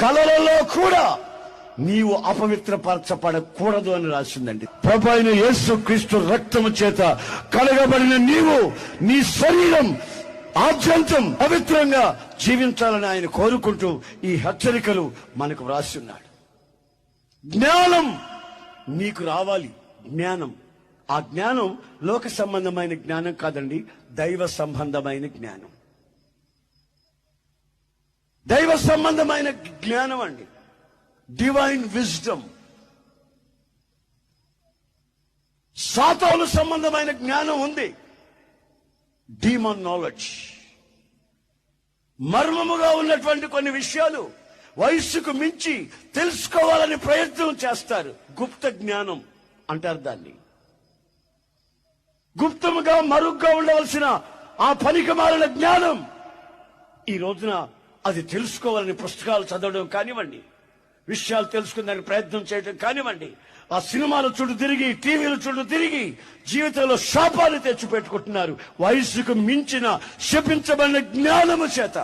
కలలలో కూడా నీవు అపవిత్రపరచబడకూడదు అని రాసిందండి. ప్రభు అయిన యేసు క్రీస్తు రక్తము చేత కడగబడిన నీవు నీ శరీరం ఆద్యంతం పవిత్రంగా జీవించాలని ఆయన కోరుకుంటూ ఈ హెచ్చరికలు మనకు వ్రాసి ఉన్నాడు. జ్ఞానం నీకు రావాలి. జ్ఞానం, ఆ జ్ఞానం లోక సంబంధమైన జ్ఞానం కాదండి, దైవ సంబంధమైన జ్ఞానం. దైవ సంబంధమైన జ్ఞానం అండి, డివైన్ విజ్డమ్. సాతాను సంబంధమైన జ్ఞానం ఉంది, డీమన్ నాలెడ్జ్. మర్మముగా ఉన్నటువంటి కొన్ని విషయాలు వయస్సుకు మించి తెలుసుకోవాలని ప్రయత్నం చేస్తారు. గుప్త జ్ఞానం అంటారు దాన్ని. గుప్తముగా మరుగ్గా ఉండవలసిన ఆ పనికి మారిన జ్ఞానం ఈ రోజున అది తెలుసుకోవాలని పుస్తకాలు చదవడం కానివ్వండి, విషయాలు తెలుసుకునే ప్రయత్నం చేయడం కానివ్వండి, ఆ సినిమాల చుట్టూ తిరిగి, టీవీల చుట్టూ తిరిగి జీవితంలో శాపాన్ని తెచ్చిపెట్టుకుంటున్నారు వయస్సుకు మించిన శపించబడిన జ్ఞానము చేత.